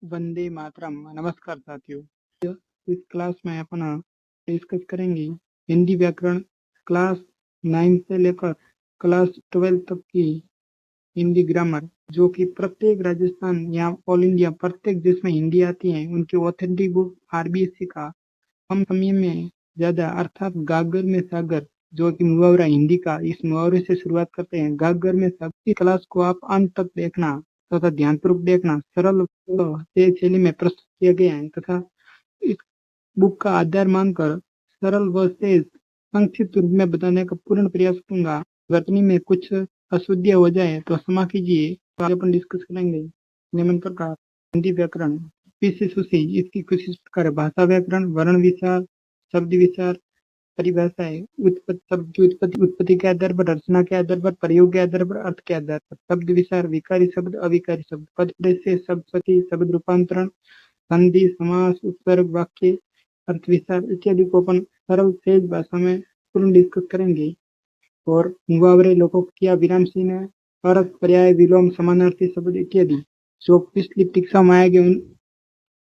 वंदे मातरम। नमस्कार साथियों। इस क्लास में अपना डिस्कस करेंगे हिंदी व्याकरण क्लास 9 से लेकर क्लास 12 तक की हिंदी ग्रामर, जो कि प्रत्येक राजस्थान या ऑल इंडिया प्रत्येक देश में हिंदी आती है उनकी ऑथेंटिक बुक आरबीएससी का कम समय में ज्यादा अर्थात गागर में सागर, जो कि मुहावरा हिंदी का, इस मुहावरे से शुरुआत करते हैं। गागर में सागर की क्लास को आप अंत तक देखना तथा ध्यानपूर्वक देखना। सरल व तेज शैली में प्रस्तुत किया गया है तथा इस बुक का आधार मानकर सरल व तेज संक्षिप्त रूप में बताने का पूर्ण प्रयास करूंगा। वर्तनी में कुछ अशुद्धियां हो जाए तो क्षमा कीजिए। तो आज अपन डिस्कस करेंगे निम्न प्रकार हिंदी व्याकरण पीसी सूची। इसकी कुछ इस प्रकार है: भाषा व्याकरण, वर्ण विचार, शब्द विचार, परिभाषा है, उत्पत्ति, शब्द की उत्पत्ति के आधार पर, रचना के आधार पर, प्रयोग के आधार पर, अर्थ के आधार पर, शब्द विचार, विकारी शब्द, अविकारी शब्द, पद प्रत्यय, शब्द पति, शब्द रूपांतरण, संधि, समास, उपसर्ग, वाक्य, अर्थ विचार इत्यादि को अपन सरल तेज भाषा में पूर्ण डिस्कस करेंगे। और मुहावरे, लोकोक्तियां, विराम चिन्ह, अर्थ, पर्याय, विलोम, समानार्थी शब्द इत्यादि जो पिछली परीक्षा में आए गए उन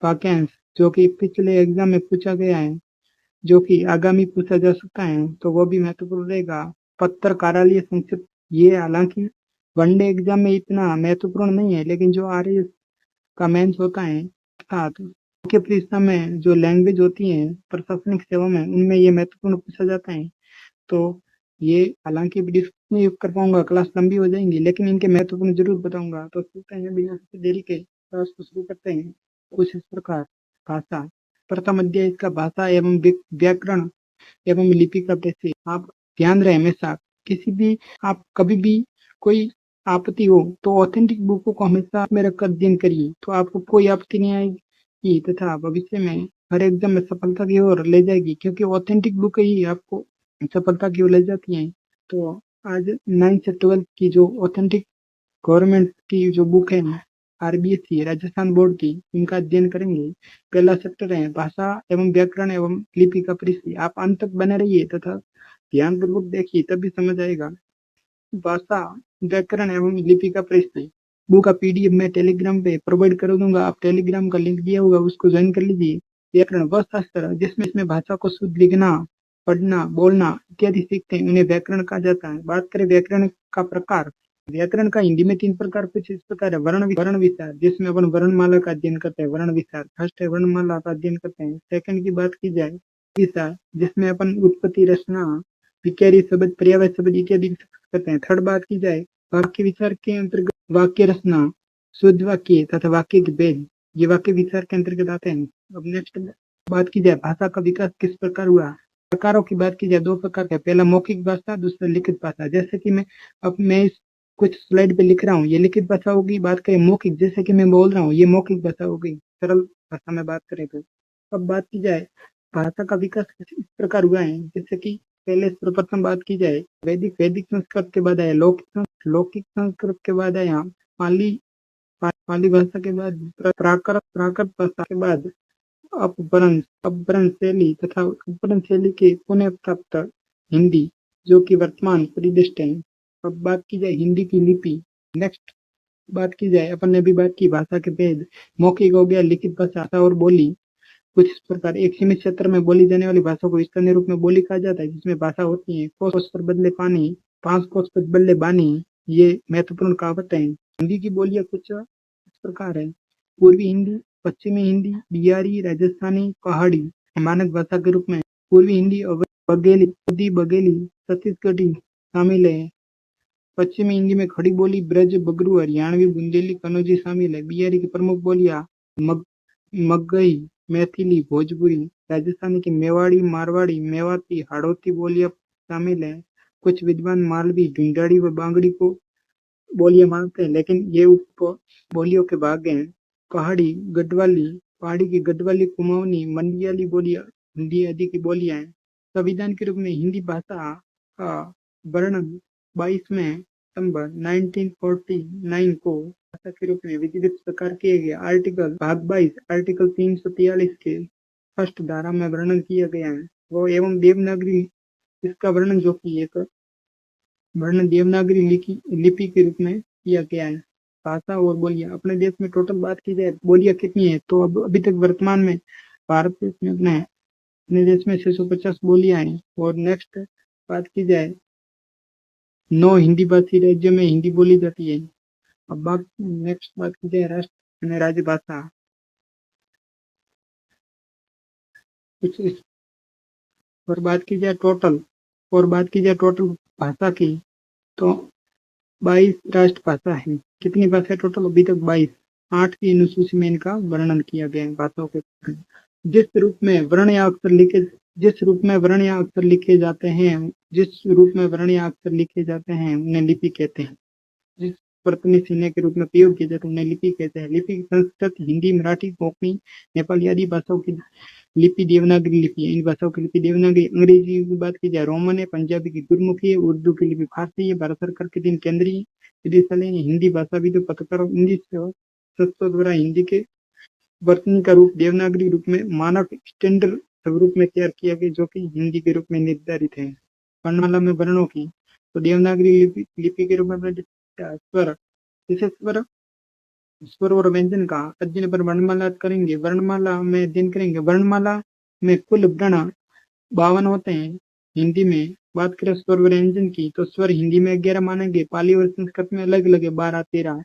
वाक्यांश जो कि पिछले एग्जाम में पूछा गया है, जो कि आगामी पूछा जा सकता है, तो वो भी महत्वपूर्ण रहेगा। पत्रकारालय संक्षिप्त, ये हालांकि वनडे एग्जाम में इतना महत्वपूर्ण नहीं है, लेकिन जो आरएएस का मेंस होता है अर्थात मुख्य परीक्षा में जो लैंग्वेज होती है प्रशासनिक सेवा में, उनमें ये महत्वपूर्ण पूछा जाता है। तो ये हालांकि डिस्कस नहीं कर पाऊंगा, क्लास लंबी हो जाएंगी, लेकिन इनके महत्वपूर्ण जरूर बताऊंगा। तो सोचते हैं बिना किसी देरी के क्लास को शुरू करते हैं। कुछ इस प्रकार भाषा। प्रथम अध्याय इसका भाषा एवं व्याकरण एवं लिपि का परिचय। आप ध्यान रहे हमेशा किसी भी, आप कभी भी कोई आपत्ति हो तो ऑथेंटिक बुकों को हमेशा में रखकर अध्ययन करिए, तो आपको कोई आपत्ति नहीं आएगी तथा भविष्य में हर एग्जाम में सफलता की ओर ले जाएगी, क्योंकि ऑथेंटिक बुक ही आपको सफलता की ओर ले जाती हैं। तो आज 9 से 12 की जो ऑथेंटिक गवर्नमेंट की जो बुक है आरबीएससी राजस्थान बोर्ड की, इनका अध्ययन करेंगे। पहला चैप्टर है भाषा एवं व्याकरण एवं लिपि का परिचय। आप अंत तक बने रहिए तथा ध्यानपूर्वक देखिए, तभी समझ आएगा। भाषा व्याकरण एवं लिपि का परिचय बुक का पीडीएफ मैं टेलीग्राम पे प्रोवाइड कर दूंगा। आप टेलीग्राम का लिंक दिया होगा, उसको ज्वाइन कर लीजिए। व्याकरण वह शास्त्र जिसमें इसमें भाषा को शुद्ध लिखना, पढ़ना, बोलना इत्यादि सीखते हैं, उन्हें व्याकरण कहा जाता है। बात करें व्याकरण का प्रकार, व्याकरण का हिंदी में 3 प्रकार कुछ इस प्रकार है। वर्ण विचार, जिसमें अपन वर्णमाला का अध्ययन करते हैं, वर्ण विचार फर्स्ट है, वर्णमाला का अध्ययन करते हैं। सेकंड की बात की जाए विचार, जिसमें अपन उत्पत्ति, रचना, विकारी शब्द, पर्यायवाची शब्द इत्यादि करते हैं। थर्ड बात की जाए वाक्य विचार के अंतर्गत वाक्य रचना, शुद्ध वाक्य तथा वाक्य के भेद, ये वाक्य विचार के अंतर्गत आते हैं। अब नेक्स्ट बात की जाए भाषा का विकास किस प्रकार हुआ। प्रकारों की बात की जाए 2 प्रकार का, पहला मौखिक भाषा, दूसरा लिखित भाषा। जैसे कि मैं इस कुछ स्लाइड पे लिख रहा हूँ, ये लिखित भाषा होगी। बात करें मौखिक, जैसे कि मैं बोल रहा हूँ, ये मौखिक भाषा हो गई, सरल भाषा में बात करें तो। अब बात की जाए भाषा का विकास इस प्रकार हुआ है, जैसे कि पहले सर्वप्रथम बात की जाए वैदिक संस्कृत के बाद आया लौकिक संस्कृत के बाद आया पाली पाली भाषा के बाद प्राकृत भाषा के बाद अपभ्रंश शैली तथा अपभ्रंश शैली के पुनः प्राप्त हिंदी, जो कि वर्तमान परिदृष्ट है। अब बात की जाए हिंदी की लिपि। नेक्स्ट बात की जाए, अपन ने भी बात की भाषा के भेद, मौखिक हो गया, लिखित भाषा और बोली। कुछ इस प्रकार एक सीमित क्षेत्र में बोली जाने वाली भाषा को स्थानीय रूप में बोली कहा जाता है, जिसमें भाषा होती है कोस पर बदले पानी, 5 कोस पर बदले बानी। ये महत्वपूर्ण कहावत है। हिंदी की बोलियां कुछ इस प्रकार है: पूर्वी हिंदी, पश्चिमी हिंदी, बिहारी, राजस्थानी, पहाड़ी मानक भाषा के रूप में। पूर्वी हिंदी बघेली बघेली छत्तीसगढ़ी शामिल है। पश्चिमी हिंदी में खड़ी बोली ब्रज, बगरू, हरियाणवी, बुंदेली, कनौजी शामिल है। बिहारी की प्रमुख बोलियां मगही, मैथिली, भोजपुरी। राजस्थानी की मेवाड़ी, मारवाड़ी, मेवाती, हाड़ौती बोलियां शामिल है। कुछ विद्वान मालवी, ढूंढाड़ी व बांगड़ी को बोलियां मानते हैं, लेकिन ये उप बोलियों के भाग हैं। पहाड़ी की गढ़वाली, कुमाऊनी, मंडियाली बोलियां हिंदी आदि की बोलियां हैं। संविधान के रूप में हिंदी भाषा का वर्णन 22वें सितंबर 1949 को भाषा के रूप में विधिवत स्वीकार किया गया। आर्टिकल भाग 22 आर्टिकल 343 के फर्स्ट धारा में वर्णन किया गया है वो। एवं देवनागरी इसका वर्णन, जो कि एक वर्णन देवनागरी लिपि के रूप में किया गया है। भाषा और बोलियां। अपने देश में टोटल बात की जाए बोलियां कितनी है, तो अब अभी तक वर्तमान में भारत देश में अपने देश में 650 बोलियां हैं। और नेक्स्ट बात की जाए, 9 हिंदी भाषी राज्यों में हिंदी बोली जाती है। अब बात नेक्स्ट बात की जाए राष्ट्र and राज्य भाषा, कुछ इस पर बात की जाए टोटल, भाषा की, तो 22 राष्ट्रभाषा है। कितनी भाषा है टोटल? अभी तक 22। 8 की अनुसूची में इनका वर्णन किया गया है भाषाओं के। जिस रूप में वर्ण या अक्षर लिखे जिस रूप में वर्ण या अक्षर लिखे जाते हैं उन्हें लिपि कहते हैं। जिस वर्तनी चिन्ह के रूप में प्रयोग किए जाते हैं उन्हें लिपि कहते हैं। लिपि संस्कृत, हिंदी, मराठी, कोंकणी, नेपाली आदि भाषाओं की लिपि देवनागरी लिपि है। इन भाषाओं की लिपि देवनागरी। अंग्रेजी की बात की जाए रोमन है, पंजाबी की गुरमुखी है, उर्दू की लिपि फारसी है, भारत सरकार के 3 केंद्रीय विद्यालय है। हिंदी भाषा भी तो पत्रकारों इंग्लिश संस्थाओं द्वारा हिंदी के वर्तनी का रूप देवनागरी रूप में मानक स्टैंडर्ड स्वरूप में तैयार किया गया, जो कि हिंदी के रूप में निर्धारित है। वर्णमाला में वर्णों की, तो देवनागरी लिपि के रूप में स्वर, जैसे स्वर और व्यंजन का अध्ययन पर वर्णमाला करेंगे। वर्णमाला में अध्ययन करेंगे। वर्णमाला में कुल वर्ण 52 होते हैं। हिंदी में बात करें स्वर व्यंजन की, तो स्वर हिंदी में 11 मानेंगे। पाली और संस्कृत में अलग अलग है, 12, 13,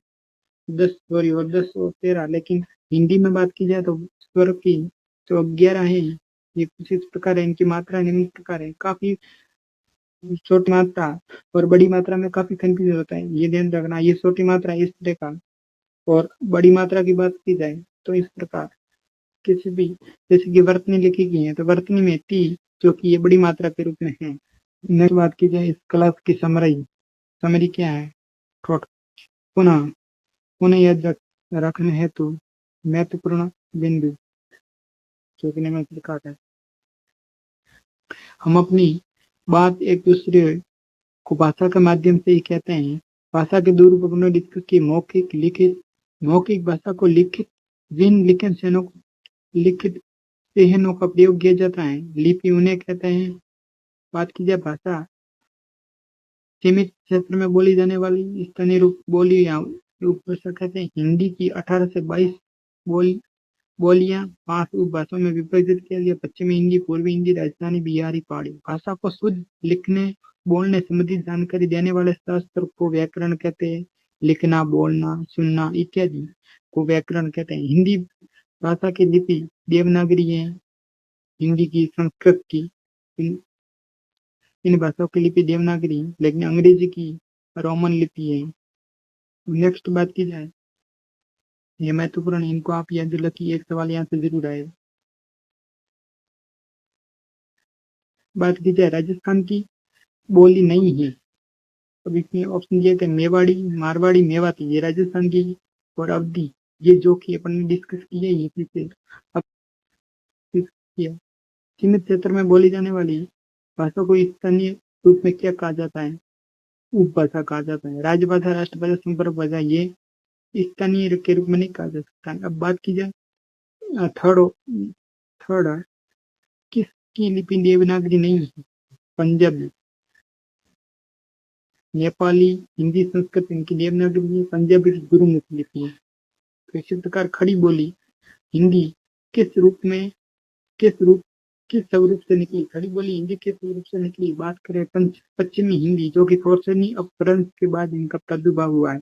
10 सॉरी और 10 और 13। लेकिन हिंदी में बात की जाए तो स्वर की तो 11 है। ये कुछ इस प्रकार है, इनकी मात्रा निम्न प्रकार है। काफी छोटी मात्रा और बड़ी मात्रा में काफी कंफ्यूज होता है, ये ध्यान रखना। ये छोटी मात्रा इस तरह का, और बड़ी मात्रा की बात की जाए तो इस प्रकार। किसी भी जैसे कि वर्तनी लिखी गई है, तो वर्तनी में ती, जो कि ये बड़ी मात्रा के रूप में है। नेक्स्ट बात की जाए इस क्लास की समरी क्या है? पुनः पुनः याद रखने हेतु महत्वपूर्ण बिंदु जो कि निम्नलिखित है। हम अपनी बात एक दूसरे को भाषा के माध्यम से ही कहते हैं। भाषा के दो रूप उन्होंने डिस्कस किए, मौखिक, लिखित। मौखिक भाषा को जिन लिखित चिन्हों का प्रयोग किया जाता है, लिपि उन्हें कहते हैं। बात की जाए भाषा, सीमित क्षेत्र में बोली जाने वाली स्थानीय रूप बोली या उपभाषा कहते हैं। हिंदी की 18 से 22 बोलियां 5 उपभाषाओं में विभाजित किया गया। पश्चिमी हिंदी, पूर्वी हिंदी, राजस्थानी, बिहारी, पहाड़ी। भाषा को शुद्ध लिखने बोलने संबंधी जानकारी देने वाले शास्त्र को व्याकरण कहते हैं। लिखना, बोलना, सुनना इत्यादि को व्याकरण कहते हैं। हिंदी भाषा की लिपि देवनागरी है, हिंदी की, संस्कृत की। इन भाषाओं की लिपि देवनागरी, लेकिन अंग्रेजी की रोमन लिपि है। नेक्स्ट बात की जाए, ये महत्वपूर्ण, इनको आप याद रखिए, एक सवाल यहाँ से जरूर आएगा। बात की जाए राजस्थान की बोली नहीं है, अब इसमें ऑप्शन दिए थे मेवाड़ी, मारवाड़ी, मेवाती, ये राजस्थान की। और अवधी, ये जो कि अपन ने डिस्कस की है इसी से अब किया। सीमित क्षेत्र में बोली जाने वाली भाषा को स्थानीय रूप में क्या कहा जाता है? उपभाषा कहा जाता है। राजभाषा, राष्ट्रभाषा, संपर्क भाषा, ये स्थानीय के रूप में नहीं कहा जा सकता है। अब बात की जाए थर्ड किसकी लिपि देवनागरी नहीं है? पंजाबी, नेपाली, हिंदी, संस्कृत इनकी देवनागरी है। पंजाबी की गुरुमुखी लिपि है। तो इसी प्रकार खड़ी बोली हिंदी किस रूप में किस रूप किस स्वरूप से निकली? खड़ी बोली हिंदी किस स्वरूप से निकली? बात करें पश्चिमी हिंदी, जो कि 4 अपभ्रंश के बाद इनका प्रादुर्भाव हुआ है।